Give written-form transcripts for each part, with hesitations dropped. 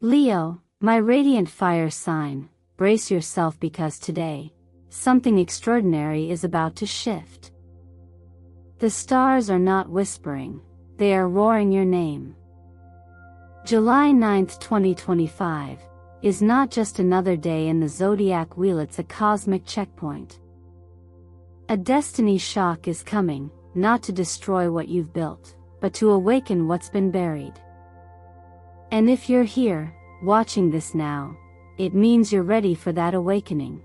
Leo, my radiant fire sign, brace yourself because today, something extraordinary is about to shift. The stars are not whispering, they are roaring your name. July 9th, 2025, is not just another day in the zodiac wheel, it's a cosmic checkpoint. A destiny shock is coming, not to destroy what you've built, but to awaken what's been buried. And if you're here, watching this now, it means you're ready for that awakening.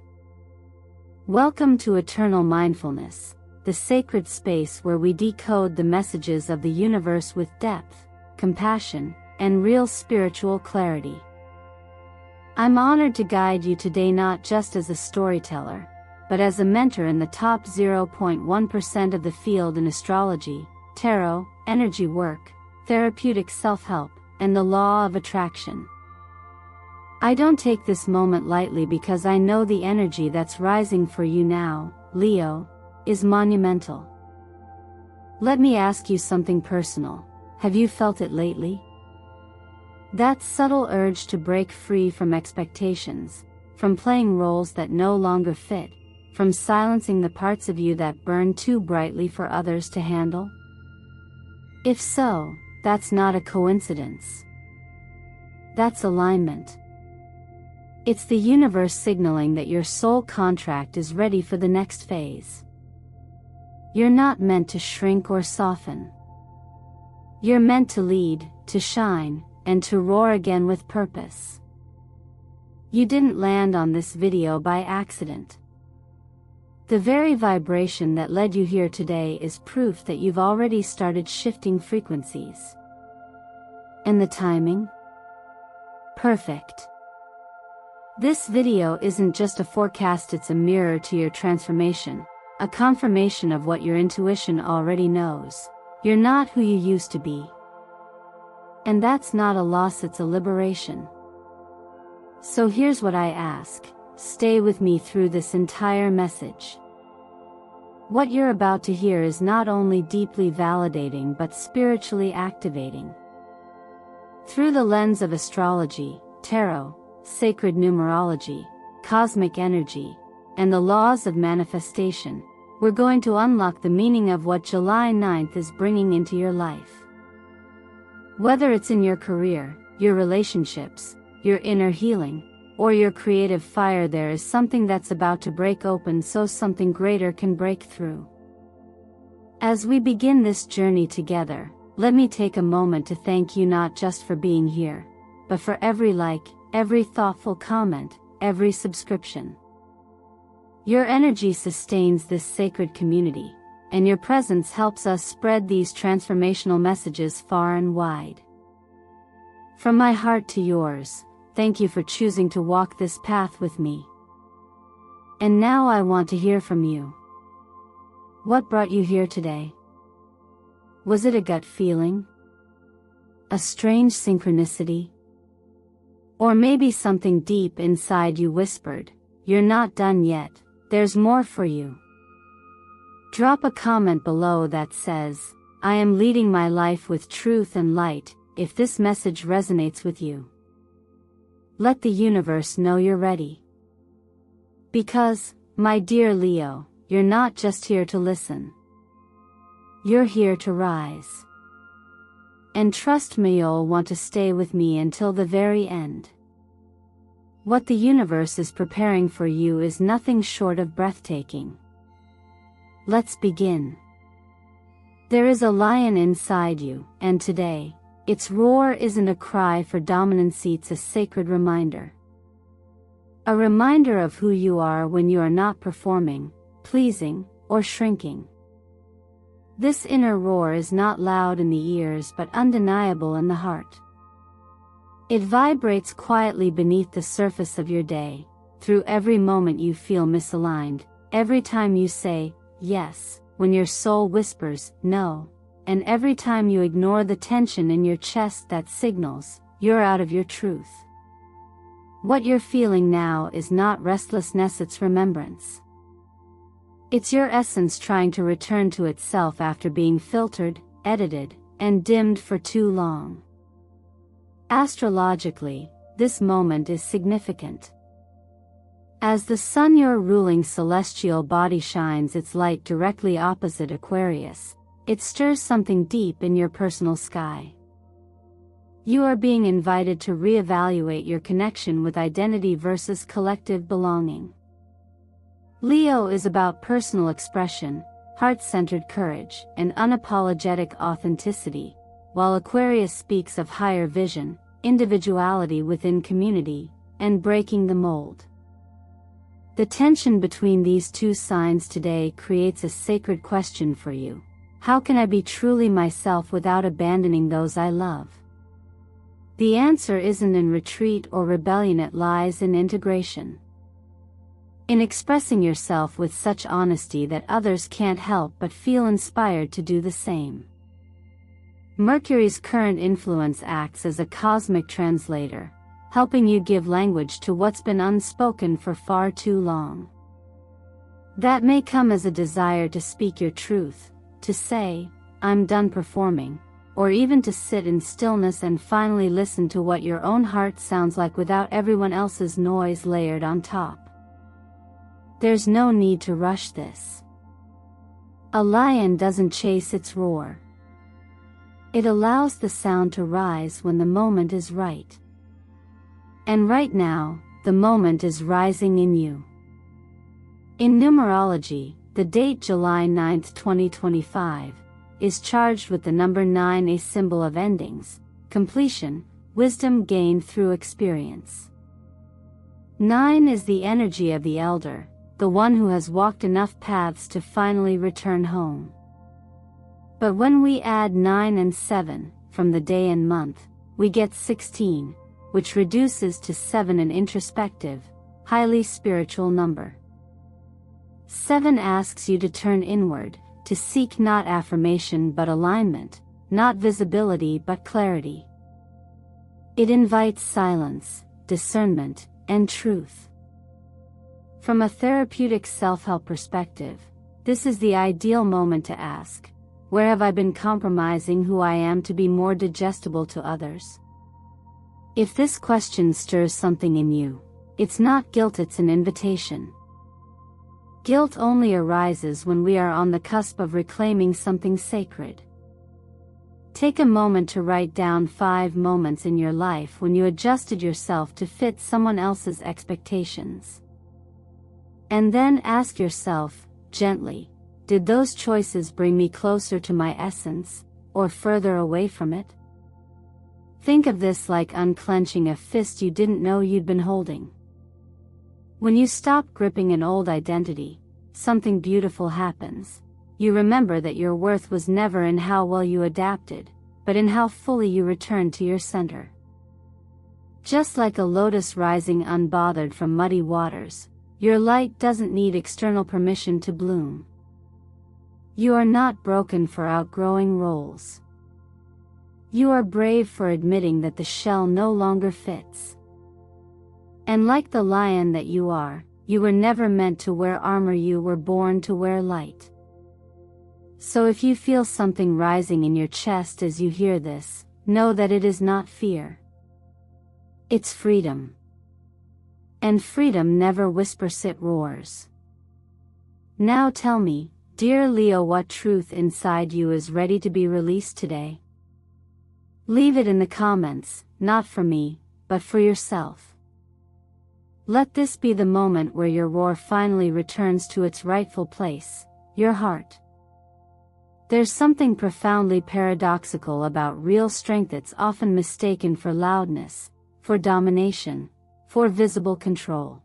Welcome to Eternal Mindfulness, the sacred space where we decode the messages of the universe with depth, compassion, and real spiritual clarity. I'm honored to guide you today not just as a storyteller, but as a mentor in the top 0.1% of the field in astrology, tarot, energy work, therapeutic self-help, and the law of attraction. I don't take this moment lightly because I know the energy that's rising for you now, Leo, is monumental. Let me ask you something personal. Have you felt it lately? That subtle urge to break free from expectations, from playing roles that no longer fit, from silencing the parts of you that burn too brightly for others to handle? If so, that's not a coincidence. That's alignment. It's the universe signaling that your soul contract is ready for the next phase. You're not meant to shrink or soften. You're meant to lead, to shine, and to roar again with purpose. You didn't land on this video by accident. The very vibration that led you here today is proof that you've already started shifting frequencies. And the timing? Perfect. This video isn't just a forecast, it's a mirror to your transformation, a confirmation of what your intuition already knows. You're not who you used to be. And that's not a loss, it's a liberation. So here's what I ask. Stay with me through this entire message. What you're about to hear is not only deeply validating but spiritually activating. Through the lens of astrology, tarot, sacred numerology, cosmic energy, and the laws of manifestation, we're going to unlock the meaning of what July 9th is bringing into your life. Whether it's in your career, your relationships, your inner healing, or your creative fire, there is something that's about to break open so something greater can break through. As we begin this journey together, let me take a moment to thank you not just for being here, but for every like, every thoughtful comment, every subscription. Your energy sustains this sacred community, and your presence helps us spread these transformational messages far and wide. From my heart to yours, thank you for choosing to walk this path with me. And now I want to hear from you. What brought you here today? Was it a gut feeling? A strange synchronicity? Or maybe something deep inside you whispered, "You're not done yet, there's more for you." Drop a comment below that says, "I am leading my life with truth and light," if this message resonates with you. Let the universe know you're ready. Because, my dear Leo, you're not just here to listen. You're here to rise. And trust me, you'll want to stay with me until the very end. What the universe is preparing for you is nothing short of breathtaking. Let's begin. There is a lion inside you, and today, its roar isn't a cry for dominancy, it's a sacred reminder. A reminder of who you are when you are not performing, pleasing, or shrinking. This inner roar is not loud in the ears but undeniable in the heart. It vibrates quietly beneath the surface of your day, through every moment you feel misaligned, every time you say, yes, when your soul whispers, no, and every time you ignore the tension in your chest that signals, you're out of your truth. What you're feeling now is not restlessness, it's remembrance. It's your essence trying to return to itself after being filtered, edited, and dimmed for too long. Astrologically, this moment is significant. As the sun, your ruling celestial body, shines its light directly opposite Aquarius, it stirs something deep in your personal sky. You are being invited to reevaluate your connection with identity versus collective belonging. Leo is about personal expression, heart-centered courage, and unapologetic authenticity, while Aquarius speaks of higher vision, individuality within community, and breaking the mold. The tension between these two signs today creates a sacred question for you. How can I be truly myself without abandoning those I love? The answer isn't in retreat or rebellion, it lies in integration. In expressing yourself with such honesty that others can't help but feel inspired to do the same. Mercury's current influence acts as a cosmic translator, helping you give language to what's been unspoken for far too long. That may come as a desire to speak your truth, to say, "I'm done performing," or even to sit in stillness and finally listen to what your own heart sounds like without everyone else's noise layered on top. There's no need to rush this. A lion doesn't chase its roar. It allows the sound to rise when the moment is right. And right now, the moment is rising in you. In numerology, the date July 9th, 2025, is charged with the number 9, a symbol of endings, completion, wisdom gained through experience. 9 is the energy of the elder, the one who has walked enough paths to finally return home. But when we add 9 and 7, from the day and month, we get 16, which reduces to 7, an introspective, highly spiritual number. 7 asks you to turn inward, to seek not affirmation but alignment, not visibility but clarity. It invites silence, discernment, and truth. From a therapeutic self-help perspective, this is the ideal moment to ask, where have I been compromising who I am to be more digestible to others? If this question stirs something in you, it's not guilt, it's an invitation. Guilt only arises when we are on the cusp of reclaiming something sacred. Take a moment to write down 5 moments in your life when you adjusted yourself to fit someone else's expectations. And then ask yourself, gently, did those choices bring me closer to my essence, or further away from it? Think of this like unclenching a fist you didn't know you'd been holding. When you stop gripping an old identity, something beautiful happens. You remember that your worth was never in how well you adapted, but in how fully you returned to your center. Just like a lotus rising unbothered from muddy waters, your light doesn't need external permission to bloom. You are not broken for outgrowing roles. You are brave for admitting that the shell no longer fits. And like the lion that you are, you were never meant to wear armor, you were born to wear light. So if you feel something rising in your chest as you hear this, know that it is not fear. It's freedom. And freedom never whispers, it roars. Now tell me, dear Leo, what truth inside you is ready to be released today? Leave it in the comments, not for me, but for yourself. Let this be the moment where your roar finally returns to its rightful place, your heart. There's something profoundly paradoxical about real strength. It's often mistaken for loudness, for domination, for visible control.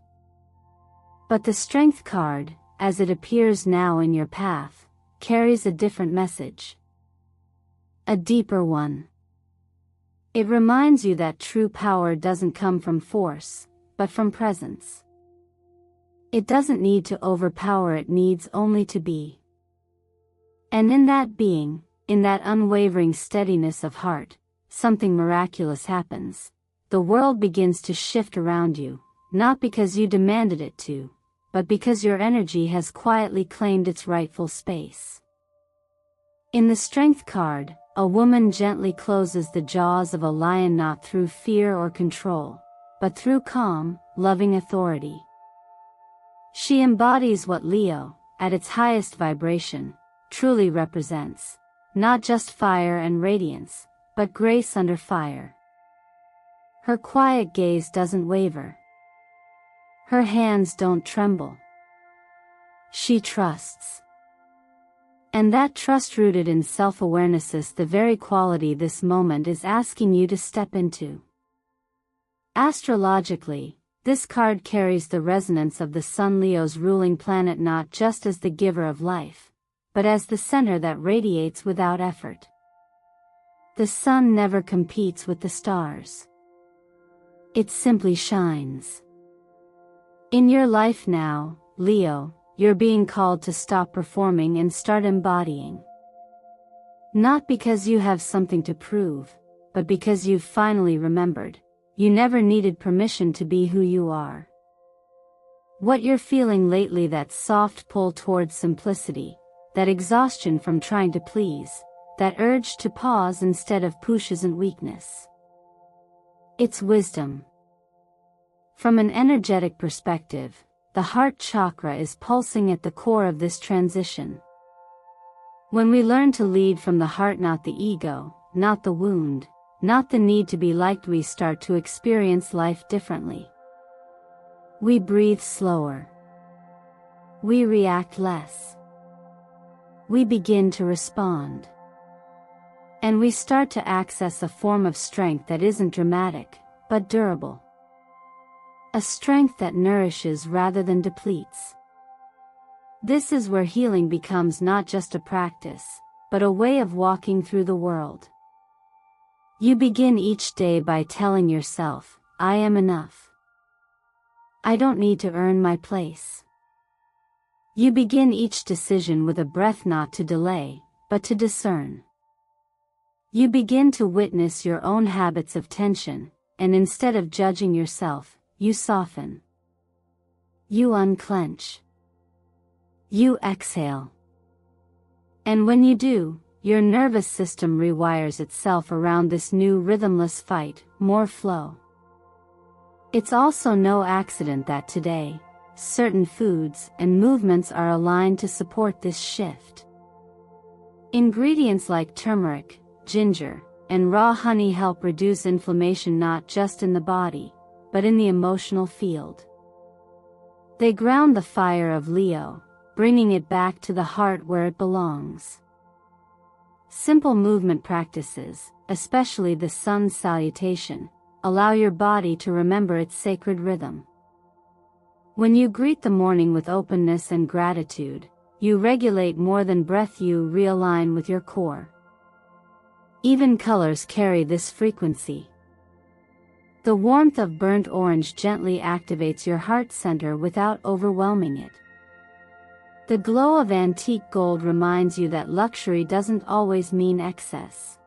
But the Strength card, as it appears now in your path, carries a different message. A deeper one. It reminds you that true power doesn't come from force, but from presence. It doesn't need to overpower, it needs only to be. And in that being, in that unwavering steadiness of heart, something miraculous happens. The world begins to shift around you, not because you demanded it to, but because your energy has quietly claimed its rightful space. In the Strength card, a woman gently closes the jaws of a lion, not through fear or control, but through calm, loving authority. She embodies what Leo, at its highest vibration, truly represents, not just fire and radiance, but grace under fire. Her quiet gaze doesn't waver. Her hands don't tremble. She trusts. And that trust rooted in self-awareness is the very quality this moment is asking you to step into. Astrologically, this card carries the resonance of the Sun, Leo's ruling planet, not just as the giver of life, but as the center that radiates without effort. The sun never competes with the stars. It simply shines. In your life now, Leo, you're being called to stop performing and start embodying. Not because you have something to prove, but because you've finally remembered, you never needed permission to be who you are. What you're feeling lately, that soft pull towards simplicity, that exhaustion from trying to please, that urge to pause instead of push, isn't weakness. It's wisdom. From an energetic perspective, the heart chakra is pulsing at the core of this transition. When we learn to lead from the heart, not the ego, not the wound, not the need to be liked, we start to experience life differently. We breathe slower. We react less. We begin to respond. And we start to access a form of strength that isn't dramatic, but durable. A strength that nourishes rather than depletes. This is where healing becomes not just a practice, but a way of walking through the world. You begin each day by telling yourself, I am enough. I don't need to earn my place. You begin each decision with a breath, not to delay, but to discern. You begin to witness your own habits of tension, and instead of judging yourself, you soften. You unclench. You exhale. And when you do, your nervous system rewires itself around this new rhythmless fight, more flow. It's also no accident that today, certain foods and movements are aligned to support this shift. Ingredients like turmeric, ginger, and raw honey help reduce inflammation not just in the body, but in the emotional field. They ground the fire of Leo, bringing it back to the heart where it belongs. Simple movement practices, especially the sun's salutation, allow your body to remember its sacred rhythm. When you greet the morning with openness and gratitude, you regulate more than breath, you realign with your core. Even colors carry this frequency. The warmth of burnt orange gently activates your heart center without overwhelming it. The glow of antique gold reminds you that luxury doesn't always mean excess.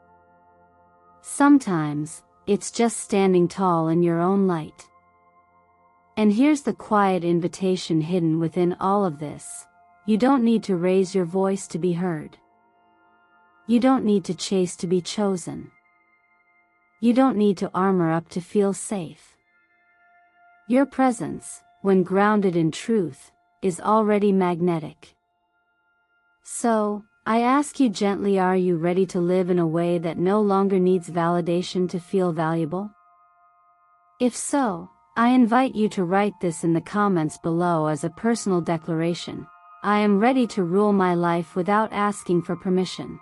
Sometimes, it's just standing tall in your own light. And here's the quiet invitation hidden within all of this. You don't need to raise your voice to be heard. You don't need to chase to be chosen. You don't need to armor up to feel safe. Your presence, when grounded in truth, is already magnetic. So, I ask you gently, are you ready to live in a way that no longer needs validation to feel valuable? If so, I invite you to write this in the comments below as a personal declaration. I am ready to rule my life without asking for permission.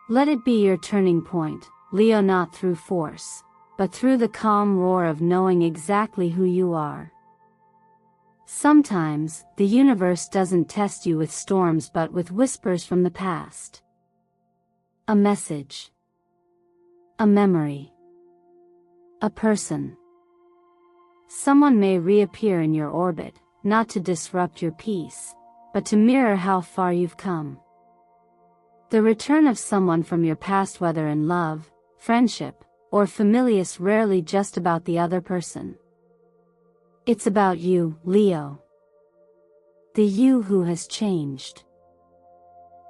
Let it be your turning point, Leo, not through force, but through the calm roar of knowing exactly who you are. Sometimes, the universe doesn't test you with storms but with whispers from the past. A message. A memory. A person. Someone may reappear in your orbit, not to disrupt your peace, but to mirror how far you've come. The return of someone from your past, whether in love, friendship, or familiar, is rarely just about the other person. It's about you, Leo. The you who has changed.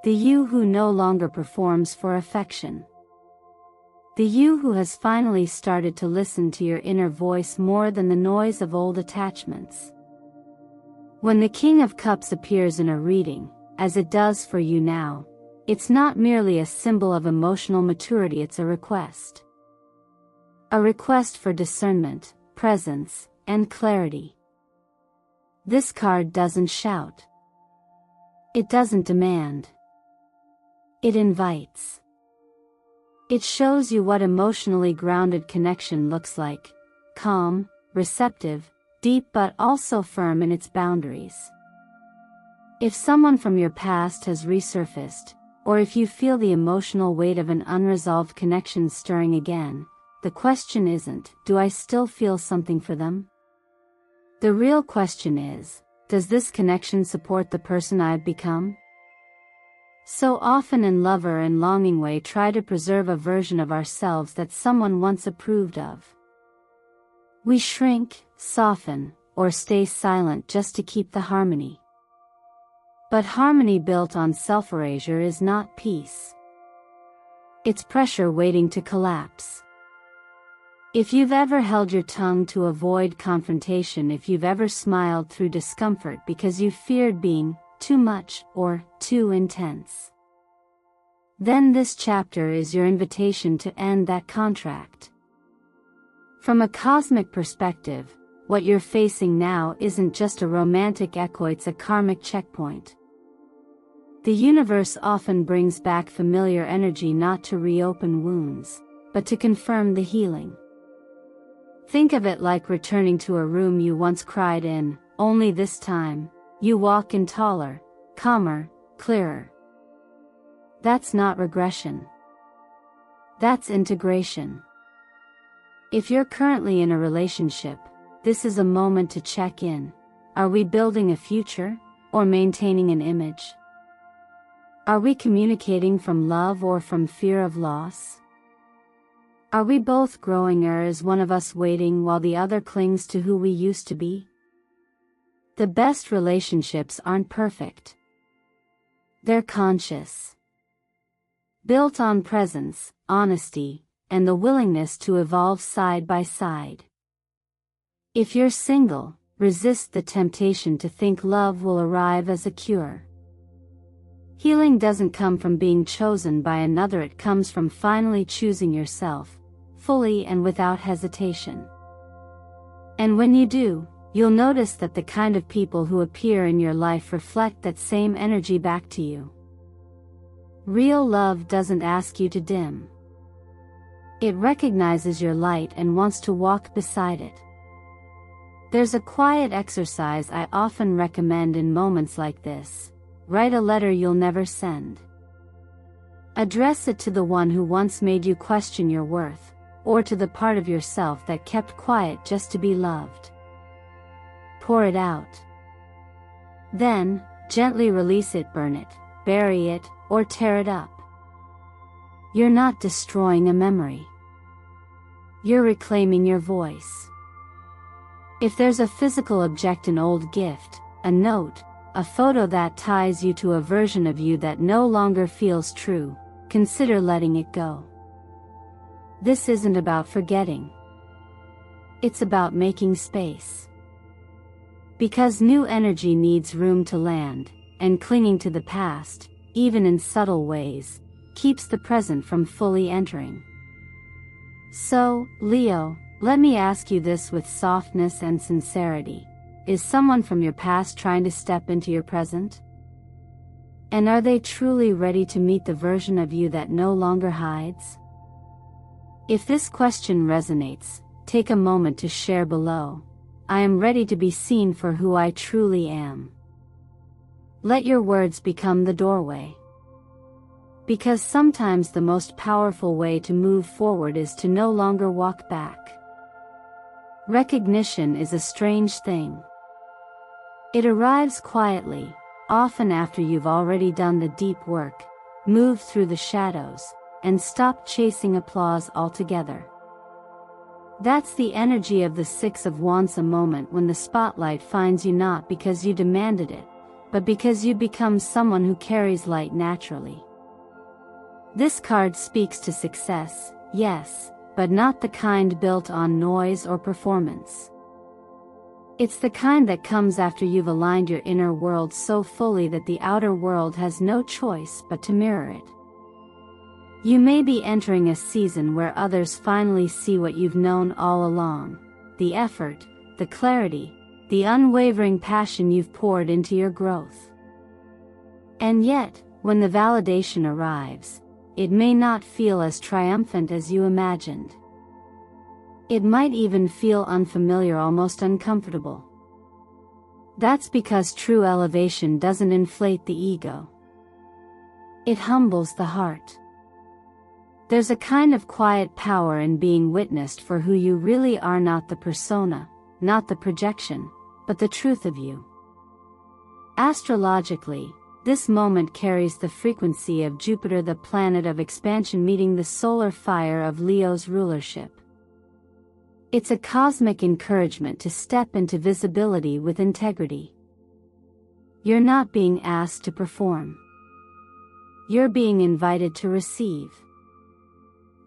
The you who no longer performs for affection. The you who has finally started to listen to your inner voice more than the noise of old attachments. When the King of Cups appears in a reading, as it does for you now, it's not merely a symbol of emotional maturity, it's a request. A request for discernment, presence, and clarity. This card doesn't shout. It doesn't demand. It invites. It shows you what emotionally grounded connection looks like: calm, receptive, deep but also firm in its boundaries. If someone from your past has resurfaced, or if you feel the emotional weight of an unresolved connection stirring again, the question isn't, do I still feel something for them? The real question is, does this connection support the person I've become? So often in lover and longing way try to preserve a version of ourselves that someone once approved of. We shrink, soften, or stay silent just to keep the harmony. But harmony built on self-erasure is not peace. It's pressure waiting to collapse. If you've ever held your tongue to avoid confrontation, if you've ever smiled through discomfort because you feared being too much or too intense, then this chapter is your invitation to end that contract. From a cosmic perspective, what you're facing now isn't just a romantic echo, it's a karmic checkpoint. The universe often brings back familiar energy not to reopen wounds, but to confirm the healing. Think of it like returning to a room you once cried in, only this time, you walk in taller, calmer, clearer. That's not regression. That's integration. If you're currently in a relationship, this is a moment to check in. Are we building a future, or maintaining an image? Are we communicating from love or from fear of loss? Are we both growing, or is one of us waiting while the other clings to who we used to be? The best relationships aren't perfect. They're conscious. Built on presence, honesty, and the willingness to evolve side by side. If you're single, resist the temptation to think love will arrive as a cure. Healing doesn't come from being chosen by another, it comes from finally choosing yourself, fully and without hesitation. And when you do, you'll notice that the kind of people who appear in your life reflect that same energy back to you. Real love doesn't ask you to dim. It recognizes your light and wants to walk beside it. There's a quiet exercise I often recommend in moments like this. Write a letter you'll never send. Address it to the one who once made you question your worth, or to the part of yourself that kept quiet just to be loved. Pour it out. Then, gently release it, burn it, bury it, or tear it up. You're not destroying a memory. You're reclaiming your voice. If there's a physical object, an old gift, a note, a photo that ties you to a version of you that no longer feels true, consider letting it go. This isn't about forgetting. It's about making space. Because new energy needs room to land, and clinging to the past, even in subtle ways, keeps the present from fully entering. So, Leo, let me ask you this with softness and sincerity. Is someone from your past trying to step into your present? And are they truly ready to meet the version of you that no longer hides? If this question resonates, take a moment to share below. I am ready to be seen for who I truly am. Let your words become the doorway. Because sometimes the most powerful way to move forward is to no longer walk back. Recognition is a strange thing. It arrives quietly, often after you've already done the deep work, moved through the shadows, and stopped chasing applause altogether. That's the energy of the Six of Wands, a moment when the spotlight finds you not because you demanded it, but because you become someone who carries light naturally. This card speaks to success, yes, but not the kind built on noise or performance. It's the kind that comes after you've aligned your inner world so fully that the outer world has no choice but to mirror it. You may be entering a season where others finally see what you've known all along: the effort, the clarity, the unwavering passion you've poured into your growth. And yet, when the validation arrives, it may not feel as triumphant as you imagined. It might even feel unfamiliar, almost uncomfortable. That's because true elevation doesn't inflate the ego. It humbles the heart. There's a kind of quiet power in being witnessed for who you really are, not the persona, not the projection, but the truth of you. Astrologically, this moment carries the frequency of Jupiter, the planet of expansion, meeting the solar fire of Leo's rulership. It's a cosmic encouragement to step into visibility with integrity. You're not being asked to perform. You're being invited to receive.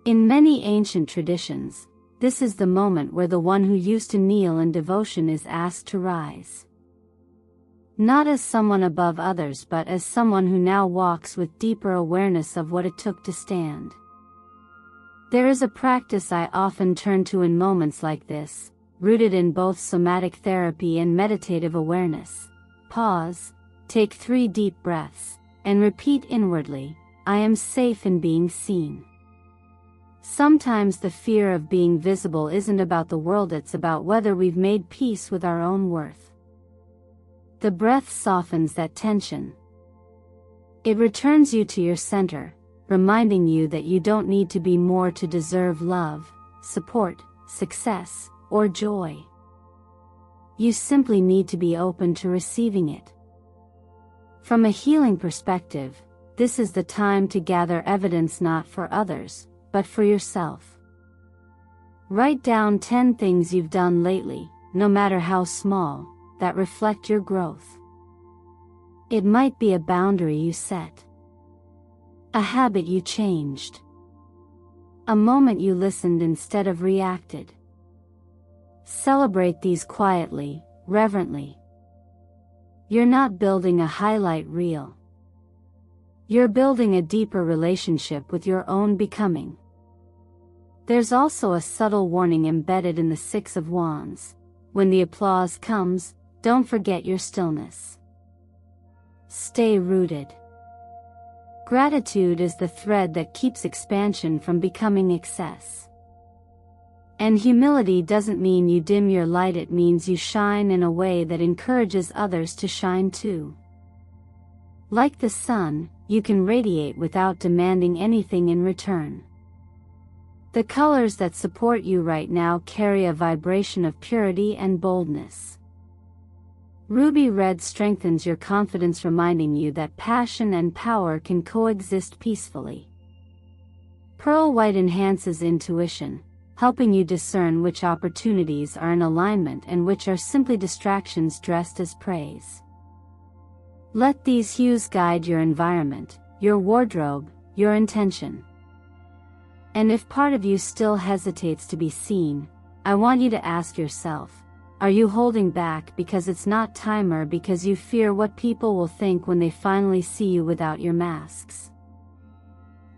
In many ancient traditions, this is the moment where the one who used to kneel in devotion is asked to rise. Not as someone above others, but as someone who now walks with deeper awareness of what it took to stand. There is a practice I often turn to in moments like this, rooted in both somatic therapy and meditative awareness. Pause, take 3 deep breaths, and repeat inwardly, "I am safe in being seen." Sometimes the fear of being visible isn't about the world, it's about whether we've made peace with our own worth. The breath softens that tension. It returns you to your center, reminding you that you don't need to be more to deserve love, support, success, or joy. You simply need to be open to receiving it. From a healing perspective, this is the time to gather evidence, not for others, but for yourself. Write down 10 things you've done lately, no matter how small, that reflect your growth. It might be a boundary you set, a habit you changed, a moment you listened instead of reacted. Celebrate these quietly, reverently. You're not building a highlight reel. You're building a deeper relationship with your own becoming. There's also a subtle warning embedded in the 6 of Wands. When the applause comes, don't forget your stillness. Stay rooted. Gratitude is the thread that keeps expansion from becoming excess. And humility doesn't mean you dim your light, it means you shine in a way that encourages others to shine too. Like the sun, you can radiate without demanding anything in return. The colors that support you right now carry a vibration of purity and boldness. Ruby red strengthens your confidence, reminding you that passion and power can coexist peacefully. Pearl white enhances intuition, helping you discern which opportunities are in alignment and which are simply distractions dressed as praise. Let these hues guide your environment, your wardrobe, your intention. And if part of you still hesitates to be seen, I want you to ask yourself, are you holding back because it's not time, or because you fear what people will think when they finally see you without your masks?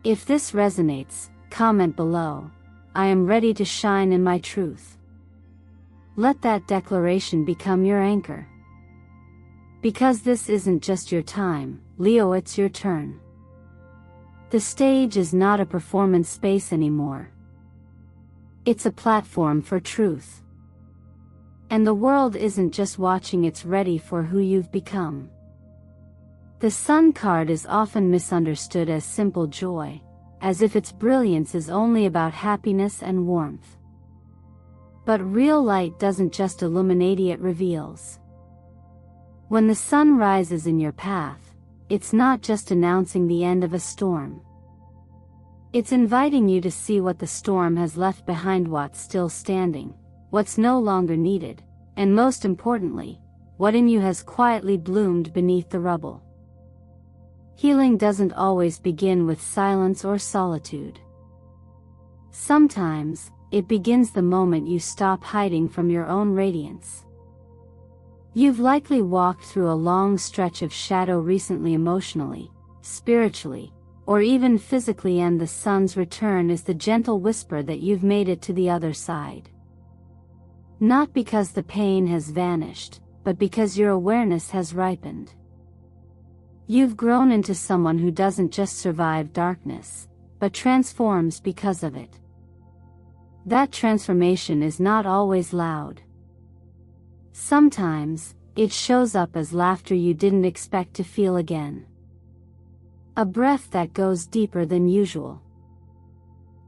If this resonates, comment below, "I am ready to shine in my truth." Let that declaration become your anchor. Because this isn't just your time, Leo, it's your turn. The stage is not a performance space anymore. It's a platform for truth. And the world isn't just watching, it's ready for who you've become. The Sun card is often misunderstood as simple joy, as if its brilliance is only about happiness and warmth. But real light doesn't just illuminate, it reveals. When the sun rises in your path, it's not just announcing the end of a storm. It's inviting you to see what the storm has left behind, what's still standing, what's no longer needed, and most importantly, what in you has quietly bloomed beneath the rubble. Healing doesn't always begin with silence or solitude. Sometimes, it begins the moment you stop hiding from your own radiance. You've likely walked through a long stretch of shadow recently, emotionally, spiritually, or even physically, and the sun's return is the gentle whisper that you've made it to the other side. Not because the pain has vanished, but because your awareness has ripened. You've grown into someone who doesn't just survive darkness, but transforms because of it. That transformation is not always loud. Sometimes, it shows up as laughter you didn't expect to feel again. A breath that goes deeper than usual.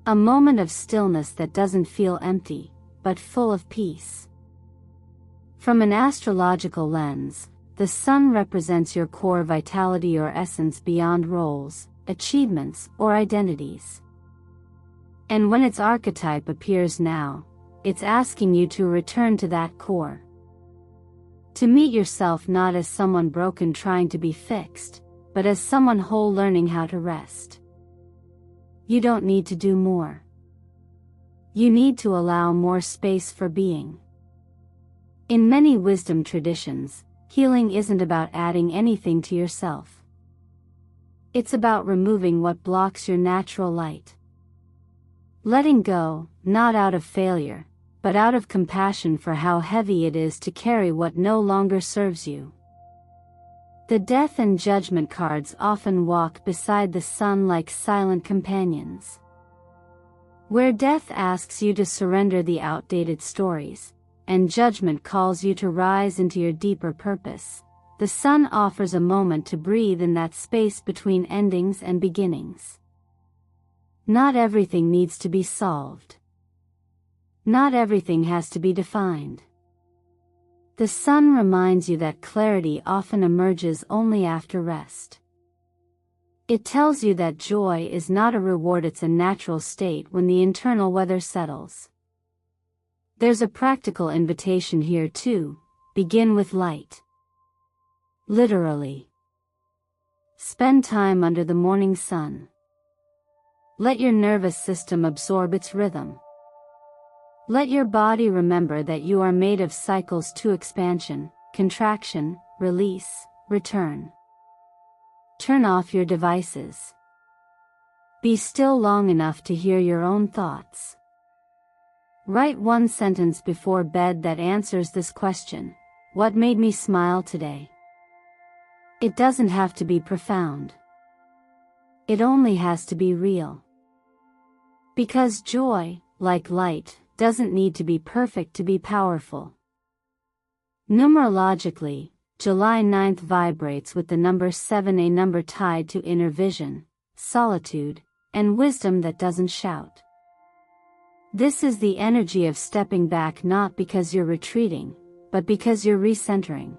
A moment of stillness that doesn't feel empty, but full of peace. From an astrological lens, the sun represents your core vitality or essence beyond roles, achievements, or identities. And when its archetype appears now, it's asking you to return to that core. To meet yourself not as someone broken trying to be fixed, but as someone whole learning how to rest. You don't need to do more. You need to allow more space for being. In many wisdom traditions, healing isn't about adding anything to yourself. It's about removing what blocks your natural light. Letting go, not out of failure, but out of compassion for how heavy it is to carry what no longer serves you. The death and judgment cards often walk beside the sun like silent companions. Where death asks you to surrender the outdated stories, and judgment calls you to rise into your deeper purpose, the sun offers a moment to breathe in that space between endings and beginnings. Not everything needs to be solved. Not everything has to be defined. The sun reminds you that clarity often emerges only after rest. It tells you that joy is not a reward, it's a natural state when the internal weather settles. There's a practical invitation here too: begin with light. Literally. Spend time under the morning sun. Let your nervous system absorb its rhythm. Let your body remember that you are made of cycles to expansion, contraction, release, return. Turn off your devices. Be still long enough to hear your own thoughts. Write one sentence before bed that answers this question: what made me smile today? It doesn't have to be profound. It only has to be real. Because joy, like light, doesn't need to be perfect to be powerful. Numerologically, July 9th vibrates with the number 7, a number tied to inner vision, solitude, and wisdom that doesn't shout. This is the energy of stepping back, not because you're retreating, but because you're recentering.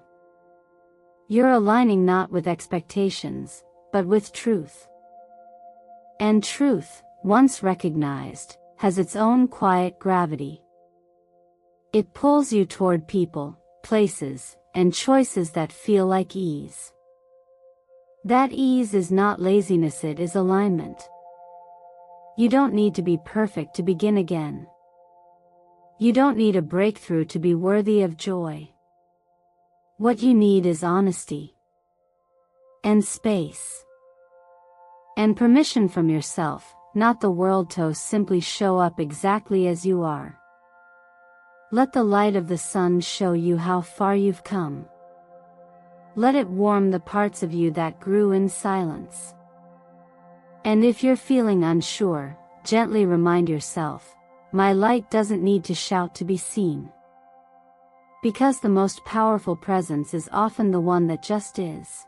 You're aligning not with expectations, but with truth. And truth, once recognized, has its own quiet gravity. It pulls you toward people, places, and choices that feel like ease. That ease is not laziness, it is alignment. You don't need to be perfect to begin again. You don't need a breakthrough to be worthy of joy. What you need is honesty, and space, and permission from yourself, not the world, to simply show up exactly as you are. Let the light of the sun show you how far you've come. Let it warm the parts of you that grew in silence. And if you're feeling unsure, gently remind yourself, my light doesn't need to shout to be seen. Because the most powerful presence is often the one that just is.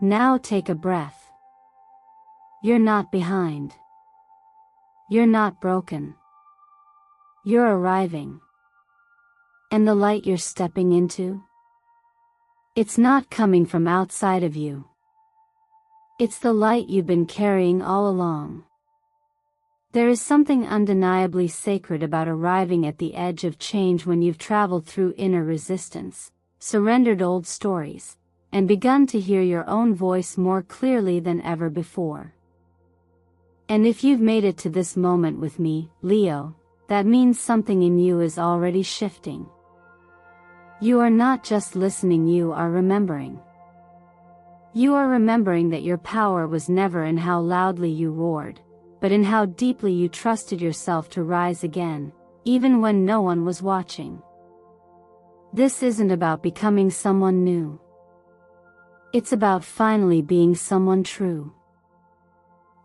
Now take a breath. You're not behind. You're not broken. You're arriving. And the light you're stepping into? It's not coming from outside of you. It's the light you've been carrying all along. There is something undeniably sacred about arriving at the edge of change when you've traveled through inner resistance, surrendered old stories, and begun to hear your own voice more clearly than ever before. And if you've made it to this moment with me, Leo, that means something in you is already shifting. You are not just listening, you are remembering. You are remembering that your power was never in how loudly you roared, but in how deeply you trusted yourself to rise again, even when no one was watching. This isn't about becoming someone new. It's about finally being someone true.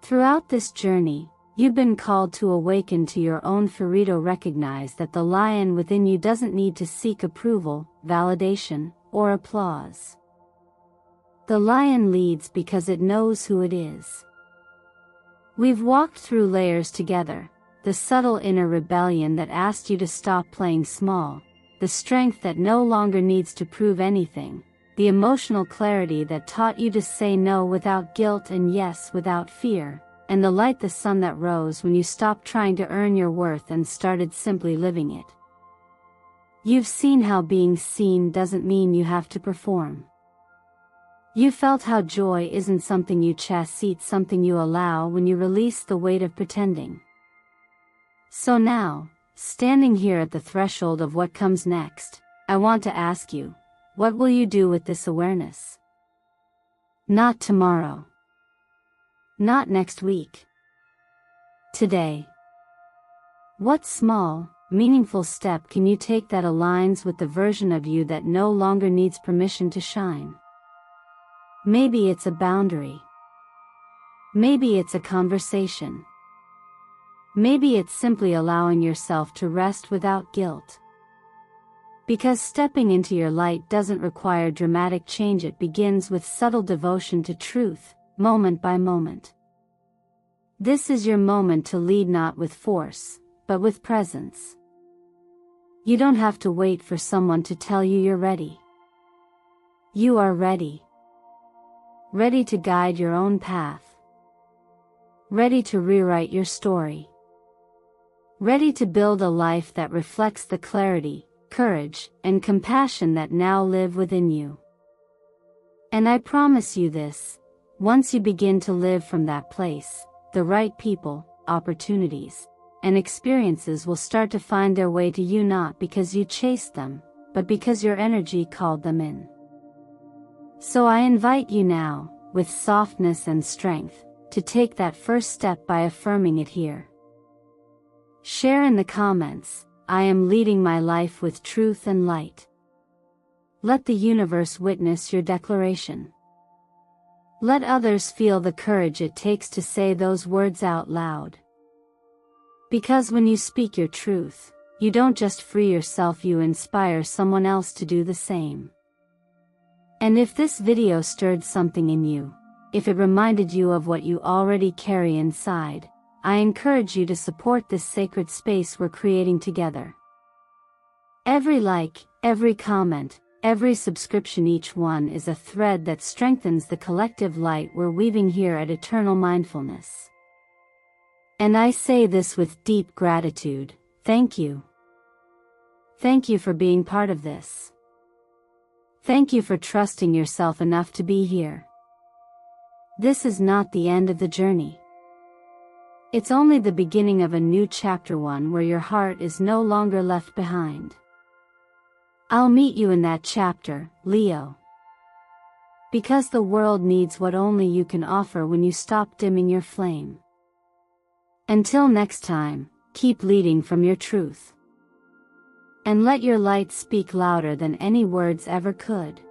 Throughout this journey, you've been called to awaken to your own Ferrito. Recognize that the lion within you doesn't need to seek approval, validation, or applause. The lion leads because it knows who it is. We've walked through layers together, the subtle inner rebellion that asked you to stop playing small, the strength that no longer needs to prove anything, the emotional clarity that taught you to say no without guilt and yes without fear, and the light, the sun that rose when you stopped trying to earn your worth and started simply living it. You've seen how being seen doesn't mean you have to perform. You felt how joy isn't something you chase, it's something you allow when you release the weight of pretending. So now, standing here at the threshold of what comes next, I want to ask you, what will you do with this awareness? Not tomorrow. Not next week. Today. What small, meaningful step can you take that aligns with the version of you that no longer needs permission to shine? Maybe it's a boundary. Maybe it's a conversation. Maybe it's simply allowing yourself to rest without guilt. Because stepping into your light doesn't require dramatic change, it begins with subtle devotion to truth, moment by moment. This is your moment to lead, not with force, but with presence. You don't have to wait for someone to tell you you're ready. You are ready. Ready to guide your own path. Ready to rewrite your story. Ready to build a life that reflects the clarity, courage, and compassion that now live within you. And I promise you this, once you begin to live from that place, the right people, opportunities, and experiences will start to find their way to you, not because you chased them, but because your energy called them in. So I invite you now, with softness and strength, to take that first step by affirming it here. Share in the comments, I am leading my life with truth and light. Let the universe witness your declaration. Let others feel the courage it takes to say those words out loud. Because when you speak your truth, you don't just free yourself, you inspire someone else to do the same. And if this video stirred something in you, if it reminded you of what you already carry inside, I encourage you to support this sacred space we're creating together. Every like, every comment, every subscription, each one is a thread that strengthens the collective light we're weaving here at Eternal Mindfulness. And I say this with deep gratitude, thank you. Thank you for being part of this. Thank you for trusting yourself enough to be here. This is not the end of the journey. It's only the beginning of a new chapter, one where your heart is no longer left behind. I'll meet you in that chapter, Leo. Because the world needs what only you can offer when you stop dimming your flame. Until next time, keep leading from your truth. And let your light speak louder than any words ever could.